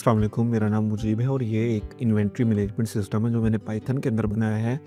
अस्सलाम वालेकुम, मेरा नाम मुजीब है और ये एक इन्वेंट्री मैनेजमेंट सिस्टम है जो मैंने पाइथन के अंदर बनाया है।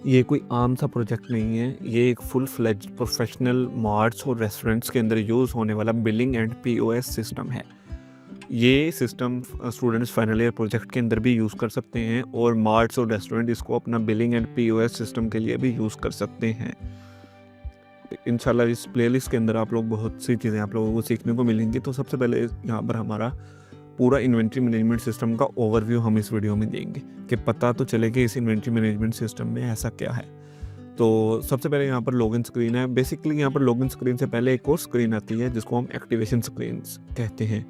ये कोई आम सा प्रोजेक्ट नहीं है, ये एक फुल फ्लेज्ड प्रोफेशनल मार्ट्स और रेस्टोरेंट्स के अंदर यूज़ होने वाला बिलिंग एंड पीओएस सिस्टम है। ये system students final year project के अंदर भी यूज़ कर सकते हैं और मार्ट्स और रेस्टोरेंट इसको अपना बिलिंग एंड पीओएस सिस्टम के लिए भी यूज़ कर सकते हैं। इंशाल्लाह इस प्लेलिस्ट के अंदर आप लोग बहुत सी चीज़ें आप लोगों को सीखने को मिलेंगी। तो सबसे पहले यहाँ पर हमारा पूरा इन्वेंट्री मैनेजमेंट सिस्टम का ओवरव्यू हम इस वीडियो में देंगे कि पता तो चले कि इस इन्वेंट्री मैनेजमेंट सिस्टम में ऐसा क्या है। तो सबसे पहले यहाँ पर लॉगिन स्क्रीन है। बेसिकली यहाँ पर लॉगिन स्क्रीन से पहले एक और स्क्रीन आती है जिसको हम एक्टिवेशन स्क्रीन कहते हैं।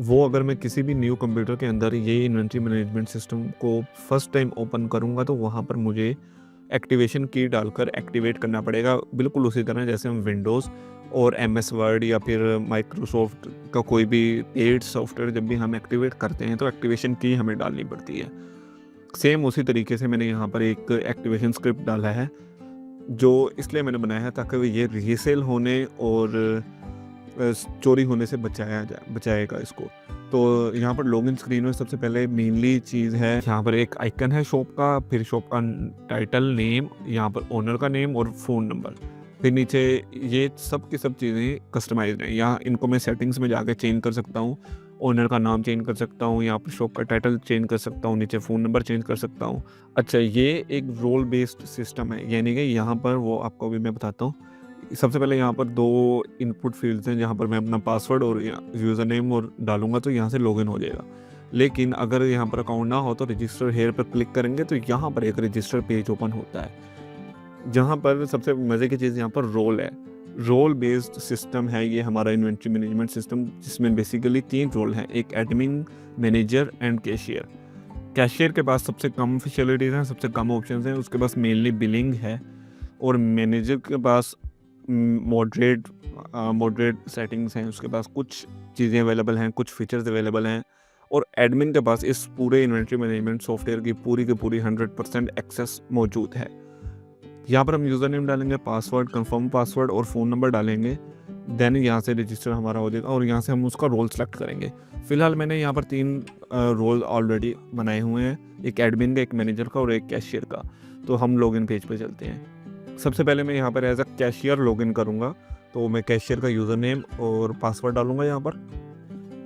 वो अगर मैं किसी भी न्यू कंप्यूटर के अंदर ये इन्वेंट्री मैनेजमेंट सिस्टम को फर्स्ट टाइम ओपन करूँगा तो वहाँ पर मुझे एक्टिवेशन की डालकर एक्टिवेट करना पड़ेगा, बिल्कुल उसी तरह जैसे हम विंडोज़ और एमएस वर्ड या फिर माइक्रोसॉफ्ट का कोई भी एड सॉफ्टवेयर जब भी हम एक्टिवेट करते हैं तो एक्टिवेशन की हमें डालनी पड़ती है। सेम उसी तरीके से मैंने यहाँ पर एक एक्टिवेशन स्क्रिप्ट डाला है जो इसलिए मैंने बनाया है ताकि ये रीसेल होने और चोरी होने से बचाएगा इसको। तो यहाँ पर लॉगिन स्क्रीन में सबसे पहले मेनली चीज़ है, यहाँ पर एक आइकन है शॉप का, फिर शॉप का टाइटल, नेम, यहाँ पर ओनर का नेम और फ़ोन नंबर। फिर नीचे ये सब की सब चीज़ें कस्टमाइज्ड हैं। यहाँ इनको मैं सेटिंग्स में जाकर चेंज कर सकता हूँ, ओनर का नाम चेंज कर सकता हूँ, यहाँ पर शॉप का टाइटल चेंज कर सकता हूँ, नीचे फ़ोन नंबर चेंज कर सकता हूँ। अच्छा, ये एक रोल बेस्ड सिस्टम है, यानी कि यहाँ पर वो आपको अभी मैं बताता हूँ। सबसे पहले यहाँ पर 2 इनपुट फील्ड्स हैं जहाँ पर मैं अपना पासवर्ड और यूज़र नेम और डालूँगा तो यहाँ से लॉगिन हो जाएगा। लेकिन अगर यहाँ पर अकाउंट ना हो तो रजिस्टर हेयर पर क्लिक करेंगे तो यहाँ पर एक रजिस्टर पेज ओपन होता है, जहाँ पर सबसे मज़े की चीज़ यहाँ पर रोल है। रोल बेस्ड सिस्टम है ये हमारा इन्वेंट्री मैनेजमेंट सिस्टम, जिसमें बेसिकली 3 रोल हैं, एक admin, manager and cashier. Cashier के पास सबसे कम फैसिलिटीज़ हैं, सबसे कम ऑप्शंस हैं, उसके पास मेनली बिलिंग है। और मैनेजर के पास मॉडरेट सेटिंग्स हैं, उसके पास कुछ चीज़ें अवेलेबल हैं, कुछ फीचर्स अवेलेबल हैं। और एडमिन के पास इस पूरे इन्वेंट्री मैनेजमेंट सॉफ्टवेयर की पूरी 100% एक्सेस मौजूद है। यहाँ पर हम यूज़र नेम डालेंगे, पासवर्ड, कंफर्म पासवर्ड और फ़ोन नंबर डालेंगे। देन यहाँ से रजिस्टर हमारा हो जाएगा और यहाँ से हम उसका रोल सेलेक्ट करेंगे। फ़िलहाल मैंने यहाँ पर 3 रोल ऑलरेडी बनाए हुए हैं, एक एडमिन का, एक मैनेजर का और एक कैशियर का। तो हम लॉगिन पेज पर चलते हैं। सबसे पहले मैं यहाँ पर एज अ कैशियर लॉगिन करूँगा, तो मैं कैशियर का यूज़र नेम और पासवर्ड डालूँगा यहाँ पर।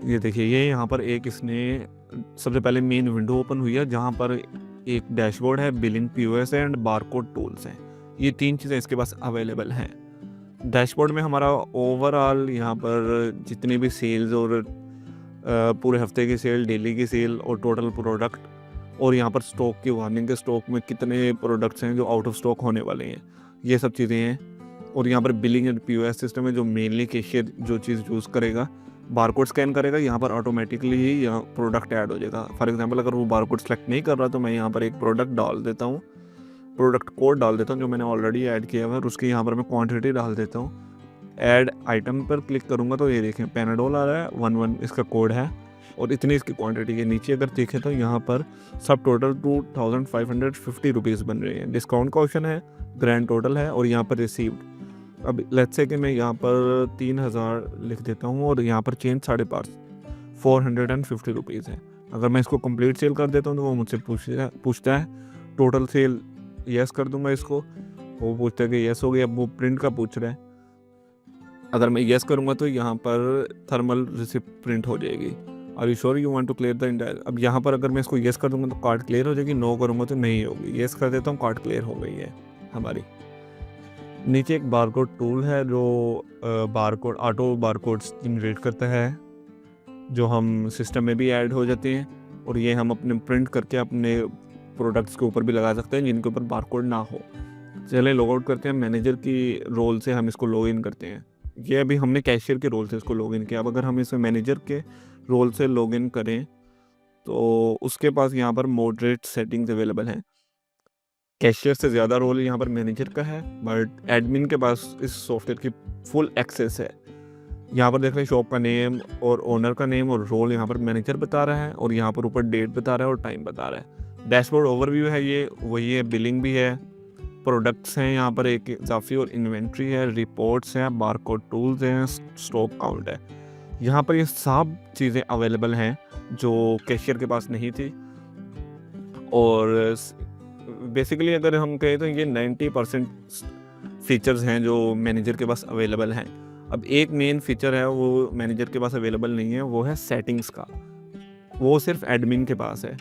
ये देखिए, ये यहाँ पर एक इसने सबसे पहले मेन विंडो ओपन हुई है जहाँ पर एक डैशबोर्ड है, billing, POS and barcode tools हैं। ये 3 चीज़ें इसके पास अवेलेबल हैं। डैशबोर्ड में हमारा ओवरऑल यहाँ पर जितनी भी सेल्स और पूरे हफ्ते की सेल, डेली की सेल और टोटल प्रोडक्ट, और यहाँ पर स्टॉक की वार्निंग के स्टॉक में कितने प्रोडक्ट्स हैं जो आउट ऑफ स्टॉक होने वाले हैं, ये सब चीज़ें हैं। और यहाँ पर बिलिंग एंड पीओएस सिस्टम है जो मेनली कैशियर जो चीज़ यूज़ करेगा, बारकोड स्कैन करेगा, यहाँ पर ऑटोमेटिकली ही यहाँ प्रोडक्ट ऐड हो जाएगा। फॉर एग्जांपल अगर वो बारकोड सेलेक्ट नहीं कर रहा तो मैं यहाँ पर एक प्रोडक्ट डाल देता हूँ, प्रोडक्ट कोड डाल देता हूँ जो मैंने ऑलरेडी ऐड किया हुआ है, और उसकी यहाँ पर मैं क्वांटिटी डाल देता हूँ। ऐड आइटम पर क्लिक करूँगा तो ये देखें पैनाडोल आ रहा है, 11 इसका कोड है और इतनी इसकी क्वांटिटी के नीचे अगर देखें तो यहाँ पर सब टोटल 2550 रुपीज़ बन रहे हैं। डिस्काउंट का ऑप्शन है, ग्रैंड टोटल है और यहाँ पर रिसीव्ड। अब लेट्स से कि मैं यहाँ पर 3000 लिख देता हूँ और यहाँ पर चेंज 5.5 450 रुपीज़ है। अगर मैं इसको कंप्लीट सेल कर देता हूँ तो वो मुझसे पूछता है टोटल सेल, यस कर दूंगा इसको, वो पूछता है कि यस हो गया। अब वो प्रिंट का पूछ रहा है, अगर मैं यस करूँगा तो यहाँ पर थर्मल रिसिप्ट प्रिंट हो जाएगी। Are you sure you want to clear the entire. अब यहाँ पर अगर मैं इसको येस कर दूंगा तो कार्ड क्लियर हो जाएगी, नो करूँगा तो नहीं होगी। येस कर देता हूँ, कार्ड क्लियर हो गई है हमारी। नीचे एक बारकोड टूल है जो बारकोड ऑटो बारकोड्स जनरेट करता है जो हम सिस्टम में भी ऐड हो जाते हैं, और ये हम अपने प्रिंट करके अपने प्रोडक्ट्स के ऊपर भी लगा सकते हैं जिनके ऊपर बारकोड ना हो। चले लॉग आउट करते हैं, मैनेजर की रोल से हम इसको लॉग इन करते हैं। ये अभी हमने कैशियर के रोल से इसको लॉग इन किया। अब अगर हम इसे मैनेजर के रोल से लॉगिन करें तो उसके पास यहाँ पर मॉडरेट सेटिंग्स अवेलेबल हैं। कैशियर से ज़्यादा रोल यहाँ पर मैनेजर का है, बट एडमिन के पास इस सॉफ्टवेयर की फुल एक्सेस है। यहाँ पर देख रहे हैं शॉप का नेम और ओनर का नेम और रोल यहाँ पर मैनेजर बता रहा है, और यहाँ पर ऊपर डेट बता रहा है और टाइम बता रहा है। डैशबोर्ड ओवरव्यू है, ये वही है, बिलिंग भी है, प्रोडक्ट्स हैं यहाँ पर एक इजाफी और इन्वेंट्री है, रिपोर्ट्स हैं, बारकोड टूल्स हैं, स्टॉक काउंट है। यहाँ पर ये सब चीज़ें अवेलेबल हैं जो कैशियर के पास नहीं थी। और बेसिकली अगर हम कहें तो ये 90% फीचर्स हैं जो मैनेजर के पास अवेलेबल हैं। अब एक मेन फीचर है वो मैनेजर के पास अवेलेबल नहीं है, वो है सेटिंग्स का। वो सिर्फ एडमिन के पास है।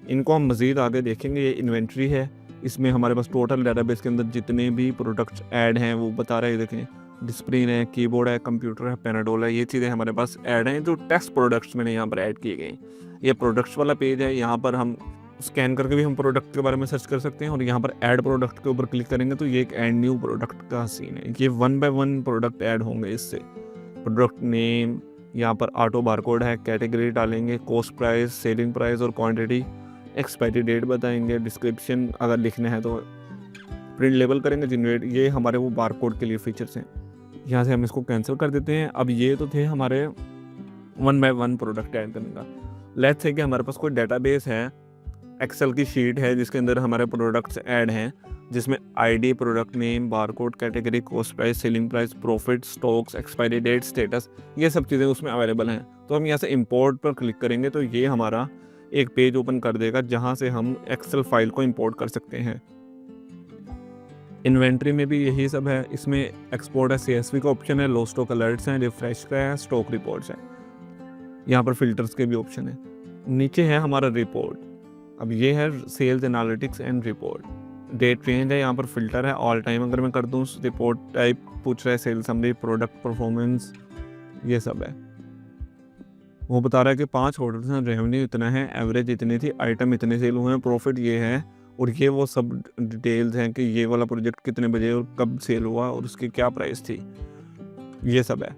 इनको हम मज़ीद आगे देखेंगे। ये इन्वेंट्री है, इसमें हमारे पास टोटल डेटाबेस के अंदर जितने भी प्रोडक्ट्स ऐड हैं वो बता रहे हैं। देखें, डिस्प्लिन है, कीबोर्ड है, कंप्यूटर है, पैनाडोल है, ये चीज़ें हमारे पास ऐड हैं जो टेस्ट प्रोडक्ट्स मैंने यहाँ पर ऐड किए गए हैं। ये प्रोडक्ट्स वाला पेज है, यहाँ पर हम स्कैन करके भी हम प्रोडक्ट के बारे में सर्च कर सकते हैं। और यहाँ पर ऐड प्रोडक्ट के ऊपर क्लिक करेंगे तो ये एक ऐड न्यू प्रोडक्ट का सीन है। ये 1 बाय 1 प्रोडक्ट ऐड होंगे इससे। प्रोडक्ट नेम, यहाँ पर ऑटो बारकोड है, कैटेगरी डालेंगे, कॉस्ट प्राइस, सेलिंग प्राइस और क्वांटिटी, एक्सपायरी डेट बताएंगे, डिस्क्रिप्शन अगर लिखना है तो प्रिंट लेबल करेंगे, जनरेट। ये हमारे वो बारकोड के लिए फीचर्स हैं। यहाँ से हम इसको कैंसिल कर देते हैं। अब ये तो थे हमारे 1 बाय 1 प्रोडक्ट ऐड करने का। लेट्स से कि हमारे पास कोई डेटाबेस है, एक्सेल की शीट है जिसके अंदर हमारे प्रोडक्ट्स ऐड हैं, जिसमें ID, product name, barcode, category, cost price, selling price, profit, stocks, expiry date, status, ये सब चीज़ें उसमें अवेलेबल हैं। तो हम यहाँ से इंपोर्ट पर क्लिक करेंगे तो ये हमारा एक पेज ओपन कर देगा जहाँ से हम एक्सेल फाइल को इंपोर्ट कर सकते हैं। इन्वेंट्री में भी यही सब है। इसमें एक्सपोर्ट है, CSV का ऑप्शन है, लो स्टॉक अलर्ट्स हैं, रिफ्रेश का है, स्टॉक रिपोर्ट्स हैं। यहाँ पर फिल्टर्स के भी ऑप्शन है। नीचे है हमारा रिपोर्ट। अब ये है sales analytics and report. Date range है, यहाँ पर फिल्टर है, ऑल टाइम अगर मैं कर दूँ। रिपोर्ट टाइप पूछ रहा है, सेल्स समरी, प्रोडक्ट परफॉर्मेंस, ये सब है। वो बता रहा है कि 5 ऑर्डर्स हैं, रेवेन्यू इतना है, एवरेज इतनी थी, आइटम इतने सेल हुए हैं, प्रॉफिट ये है, और ये वो सब डिटेल्स हैं कि ये वाला प्रोजेक्ट कितने बजे और कब सेल हुआ और उसकी क्या प्राइस थी, ये सब है।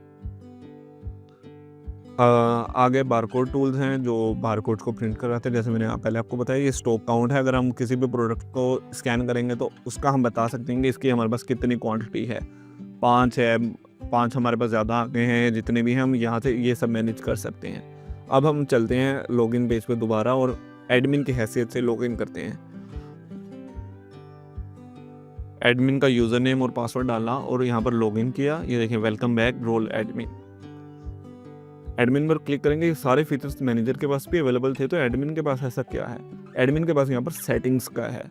आगे बारकोड टूल्स हैं जो बारकोड को प्रिंट कराते हैं। जैसे मैंने पहले आपको बताया, ये स्टॉक काउंट है। अगर हम किसी भी प्रोडक्ट को स्कैन करेंगे तो उसका हम बता सकते हैं कि इसकी हमारे पास कितनी क्वांटिटी है। 5 है, 5 हमारे पास ज़्यादा आ गए हैं, जितने भी हैं हम यहाँ से ये सब मैनेज कर सकते हैं। अब हम चलते हैं लॉगिन पेज पे दोबारा और एडमिन की हैसियत से लॉगिन करते हैं। एडमिन का यूज़र नेम और पासवर्ड डाला और यहाँ पर लॉगिन किया। ये देखें, welcome back role admin. Admin पर क्लिक करेंगे। ये सारे फीचर्स मैनेजर के पास भी अवेलेबल थे, तो एडमिन के पास ऐसा क्या है? एडमिन के पास यहाँ पर सेटिंग्स का है,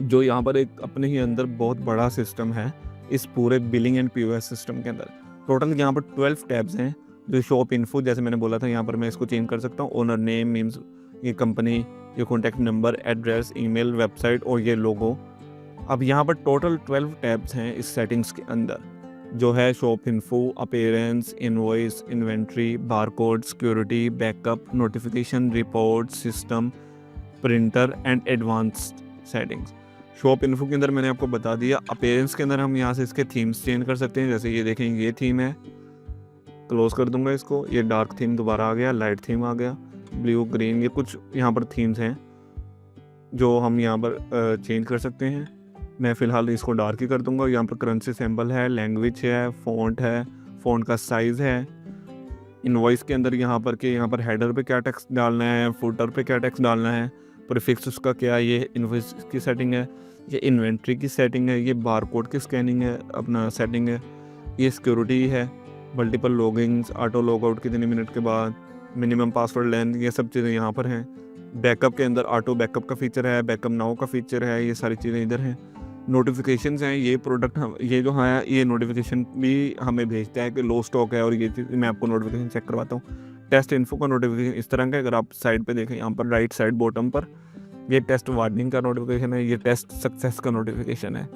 जो यहाँ पर एक अपने ही अंदर बहुत बड़ा सिस्टम है इस पूरे बिलिंग एंड POS सिस्टम के अंदर। टोटल यहाँ पर 12 टैब्स हैं। जो शॉप इन्फो, जैसे मैंने बोला था, यहाँ पर मैं इसको चेंज कर सकता हूँ। ओनर नेम मीन्स ये कंपनी, ये contact number, address, email, website और ये लोगो। अब यहाँ पर टोटल 12 टैब्स हैं इस सेटिंग्स के अंदर, जो है shop info, appearance, invoice, inventory, barcode, security, backup, notification, report, system, printer and advanced settings. Shop info के अंदर मैंने आपको बता दिया। अपीयरेंस के अंदर हम यहाँ से इसके थीम्स चेंज कर सकते हैं। जैसे ये देखें, ये थीम है, क्लोज कर दूंगा इसको। ये डार्क थीम दोबारा आ गया, लाइट थीम आ गया, ब्लू, ग्रीन, ये कुछ यहाँ पर थीम्स हैं जो हम यहाँ पर चेंज कर सकते हैं। मैं फ़िलहाल इसको डार्क ही कर दूंगा। यहाँ पर करेंसी सिंबल है, लैंग्वेज है, फ़ॉन्ट का साइज़ है। इनवॉइस के अंदर यहाँ पर हेडर पे क्या टेक्स्ट डालना है, फुटर पे क्या टेक्स्ट डालना है, प्रीफिक्स उसका क्या, ये इनवॉइस की सेटिंग है, ये इन्वेंट्री की सेटिंग है, ये बारकोड की स्कैनिंग है, अपना सेटिंग है, ये सिक्योरिटी है, मल्टीपल लॉगिंग्स, ऑटो लॉगआउट कितने मिनट के बाद, मिनिमम पासवर्ड लेंथ, ये सब चीज़ें यहाँ पर हैं। बैकअप के अंदर ऑटो बैकअप का फीचर है, बैकअप नाउ का फीचर है, ये सारी चीज़ें इधर हैं। नोटिफिकेशंस हैं, ये प्रोडक्ट ये जो है ये नोटिफिकेशन भी हमें भेजता है कि लो स्टॉक है, और ये चीज़ मैं आपको नोटिफिकेशन चेक करवाता हूँ। टेस्ट इन्फो का नोटिफिकेशन इस तरह का, अगर आप साइड पे देखें, यहाँ पर राइट साइड बॉटम पर ये टेस्ट वार्निंग का नोटिफिकेशन है, ये टेस्ट सक्सेस का नोटिफिकेशन है।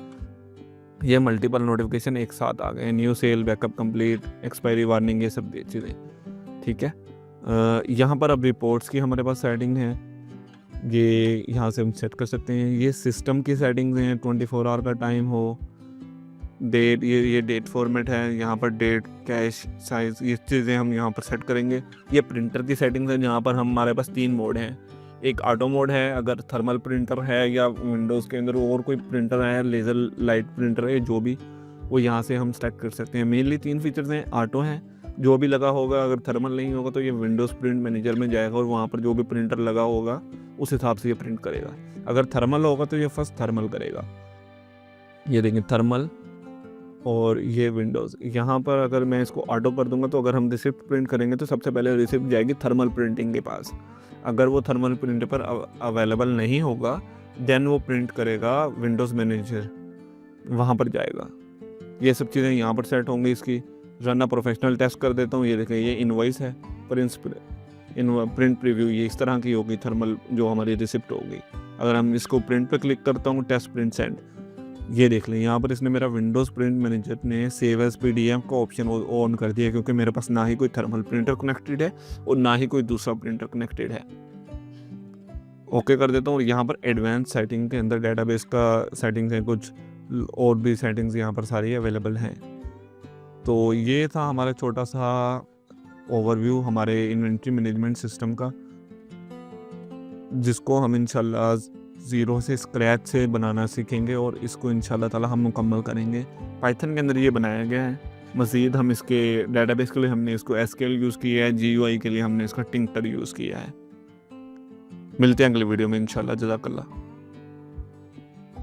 ये मल्टीपल नोटिफिकेशन एक साथ आ गए, new sale, backup complete, expiry warning, ये सब चीज़ें, ठीक है। यहाँ पर अब रिपोर्ट्स की हमारे पास सेटिंग है, ये यहाँ से हम सेट कर सकते हैं। ये सिस्टम की सेटिंग्स हैं, 24 आवर का टाइम हो, डेट, ये डेट फॉर्मेट है, यहाँ पर डेट, कैश, साइज़, ये चीज़ें हम यहाँ पर सेट करेंगे। ये प्रिंटर की सेटिंग्स है, जहाँ पर हमारे पास 3 मोड हैं। एक ऑटो मोड है, अगर थर्मल प्रिंटर है या विंडोज़ के अंदर और कोई प्रिंटर है, लेज़र लाइट प्रिंटर है, जो भी, वो यहाँ से हम सेट कर सकते हैं। मेनली 3 फीचर्स हैं। ऑटो है, जो भी लगा होगा, अगर थर्मल नहीं होगा तो ये विंडोज़ प्रिंट मैनेजर में जाएगा और वहाँ पर जो भी प्रिंटर लगा होगा उस हिसाब से ये प्रिंट करेगा। अगर थर्मल होगा तो ये फर्स्ट थर्मल करेगा। ये देखें, थर्मल, और ये विंडोज़। यहाँ पर अगर मैं इसको ऑटो कर दूंगा तो अगर हम रिसिप्ट प्रिंट करेंगे तो सबसे पहले रिसिप्ट जाएगी थर्मल प्रिंटिंग के पास। अगर वो थर्मल प्रिंटर पर अवेलेबल नहीं होगा देन वो प्रिंट करेगा विंडोज़ मैनेजर, वहाँ पर जाएगा। ये सब चीज़ें यहाँ पर सेट होंगी। इसकी रन प्रोफेशनल टेस्ट कर देता हूँ। ये देखें, ये इनवॉइस है, प्रिंट प्रीव्यू ये इस तरह की होगी थर्मल जो हमारी रिसिप्ट होगी। अगर हम इसको प्रिंट पर क्लिक करता हूँ, टेस्ट प्रिंट सेंड, ये देख लें यहाँ पर इसने मेरा विंडोज़ प्रिंट मैनेजर ने सेव एज पीडीएफ का ऑप्शन ऑन कर दिया, क्योंकि मेरे पास ना ही कोई थर्मल प्रिंटर कनेक्टेड है और ना ही कोई दूसरा प्रिंटर कनेक्टेड है। ओके कर देता हूँ। और यहाँ पर एडवांस सेटिंग के अंदर डेटाबेस का सेटिंग्स है, कुछ और भी सेटिंग्स यहाँ पर सारी अवेलेबल हैं। तो ये था हमारा छोटा सा ओवरव्यू हमारे इन्वेंट्री मैनेजमेंट सिस्टम का, जिसको हम इंशाल्लाह ज़ीरो से स्क्रैच से बनाना सीखेंगे और इसको इंशाल्लाह ताला हम मुकम्मल करेंगे। पाइथन के अंदर ये बनाया गया है। मज़ीद हम इसके डेटाबेस के लिए हमने इसको एसक्यूएल यूज़ किया है, जीयूआई के लिए हमने इसका टिंकर यूज़ किया है। मिलते हैं अगले वीडियो में इंशाल्लाह। जज़ाकल्लाह।